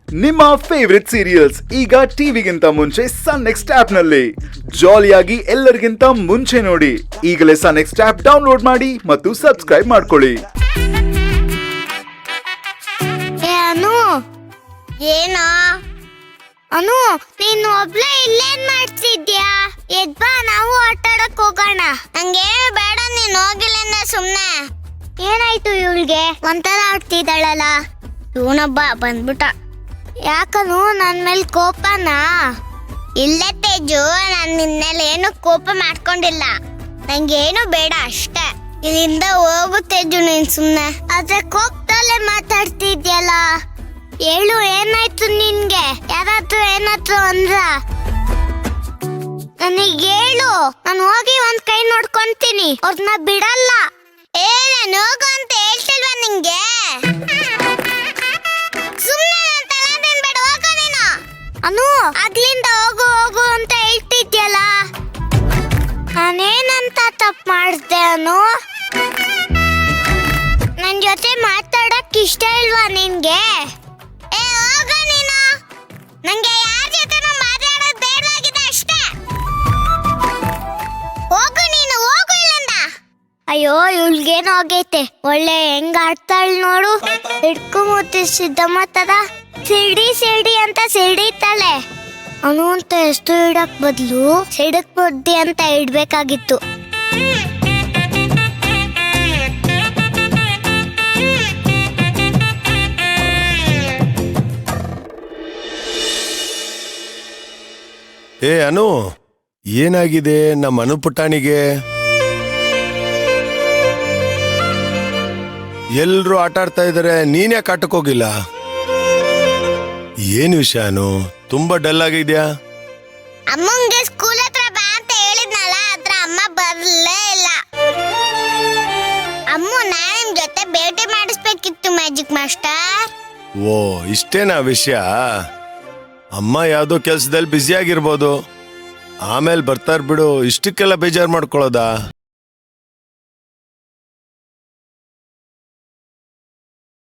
ನಿಮ್ಮ favourite serials ಈಗ ಟಿವಿಗಿಂತ ಮುಂಚೆ ಸನ್ ನೆಕ್ಸ್ಟ್ ಆಪ್ ನಲ್ಲಿ ಜಾಲಿಯಾಗಿ ಎಲ್ಲರಿಗಿಂತ ಮುಂಚೆ ನೋಡಿ. ಈಗಲೇ ಸನ್ ನೆಕ್ಸ್ಟ್ ಆಪ್ ಡೌನ್ಲೋಡ್ ಮಾಡಿ ಮತ್ತು ಸಬ್ಸ್ಕ್ರೈಬ್ ಮಾಡ್ಕೊಳ್ಳಿ. ಏನೋ ಅನು, ನೀನು ಒಬ್ಳೆ ಇಲ್ಲೇನ್ ಮಾಡ್ತಿದ್ಯಾ? ಎದ್ಬಾ, ನಾವು ಆಟಾಡಕ್ ಹೋಗೋಣ. ನಂಗೆ ಬೇಡ, ನೀನ್ ಹೋಗಿಲ್ಲ ಸುಮ್ನೆ. ಏನಾಯ್ತು ಇವಳಿಗೆ? ಒಂಥರ ಆಡ್ತಿದ್ದಾಳಲ್ಲ. ಇವನೊಬ್ಬ ಬಂದ್ಬಿಟ್ಟ. ಯಾಕನು ನನ್ ಮೇಲೆ ಕೋಪನಾ? ಇಲ್ಲ ತೇಜು, ನಾನ್ ನಿನ್ನೆಲ್ಲ ಏನು ಕೋಪ ಮಾಡ್ಕೊಂಡಿಲ್ಲ. ನಂಗೇನು ಬೇಡ ಅಷ್ಟೇ. ಇಲ್ಲಿಂದ ಹೋಗು ತೇಜು, ನೀನ್ ಸುಮ್ನೆ. ಆದ್ರೆ ಕೋಪದಲ್ಲೇ ಮಾತಾಡ್ತಿದ್ಯಲ್ಲ. ಹೇಳು, ಏನಾಯ್ತು ನಿನ್ಗೆ? ಯಾರಾದ್ರೂ ಏನಾದ್ರು ಅಂದ್ರ ನನಗೆ ಹೇಳು. ನಾನು ಹೋಗಿ ಒಂದ್ ಕೈ ನೋಡ್ಕೊಂತೀನಿ, ಅವ್ರನ್ನ ಬಿಡಲ್ಲ. ನಾನು ಹೋಗು ಅಂತ ಹೇಳ್ತಿಲ್ವಾ ನಿಂಗೆ? ಸುಮ್ನೆ ಬೇಡ, ಹೋಗು ನೀನು. ಅನು, ಆಗ್ಲಿಂದ ಹೋಗು ಹೋಗು ಅಂತ ಹೇಳ್ತಿದ್ಯಲ್ಲ, ನಾನೇನಂತ ತಪ್ಪು ಮಾಡ್ದೆ? ಅನು, ನನ್ ಜೊತೆ ಮಾತಾಡಕ್ ಇಷ್ಟ ಇಲ್ವಾ ನಿನ್ಗೆ? ಹೋಗು ನೀನು. ನಂಗೆ ಯಾರ ಜೊತೆ ಮಾತಾಡೋದು ಬೇಡವಾಗಿದೆ ಅಷ್ಟೇ. ಹೋಗು ನೀನು, ಹೋಗು ಇಲ್ಲಿಂದ. ಅಯ್ಯೋ, ಇವ್ಳಿಗೇನು ಆಗೈತೆ? ಒಳ್ಳೆ ಹೆಂಗ್ ಆಡ್ತಾಳ್ ನೋಡು. ಹಿಡ್ಕು ಮುತ್ತಿ ಸಿದ್ದಮ್ಮ ತರ ಸಿಡಿ ಸಿಡಿ ಅಂತ ಸಿಡಿತಾಳೆ. ಅನು ಅಂತ ಎಷ್ಟು ಇಡಕ್ ಬದ್ಲು ಸಿಡಕ್ ಬುದ್ಧಿ ಅಂತ ಇಡ್ಬೇಕಾಗಿತ್ತು. ಏ ಅನು, ಏನಾಗಿದೆ ನಮ್ಮ ಅನು ಪುಟ್ಟಾಣಿಗೆ? ಎಲ್ರು ಆಟ ಆಡ್ತಾ ಇದಾರೆ, ನೀನೇ ಕಾಟಕ್ ಹೋಗಿಲ್ಲ? ಏನ್ ವಿಷಯ ಅನು, ತುಂಬಾ ಡಲ್ ಆಗಿದ್ಯಾ? ಅಮ್ಮಂಗೆ ಸ್ಕೂಲ್ ಹತ್ರ ಬಾ ಅಂತ ಹೇಳಿದ್ನಲ್ಲ, ಅದ್ರ ಅಮ್ಮ ಬರ್ಲೇ ಇಲ್ಲ. ಅಮ್ಮ, ನಾನ್ ನಿಮ್ ಜೊತೆ ಭೇಟಿ ಮಾಡಿಸ್ಬೇಕಿತ್ತು ಮ್ಯಾಜಿಕ್ ಮಾಸ್ಟರ್. ಓ, ಇಷ್ಟೇನಾ ವಿಷಯ? ಅಮ್ಮ ಯಾವ್ದೋ ಕೆಲ್ಸದಲ್ಲಿ ಬ್ಯುಸಿ ಆಗಿರ್ಬೋದು, ಆಮೇಲೆ ಬರ್ತಾರ ಬಿಡು. ಇಷ್ಟಕ್ಕೆಲ್ಲ ಬೇಜಾರ್ ಮಾಡ್ಕೊಳ್ಳೋದಾ?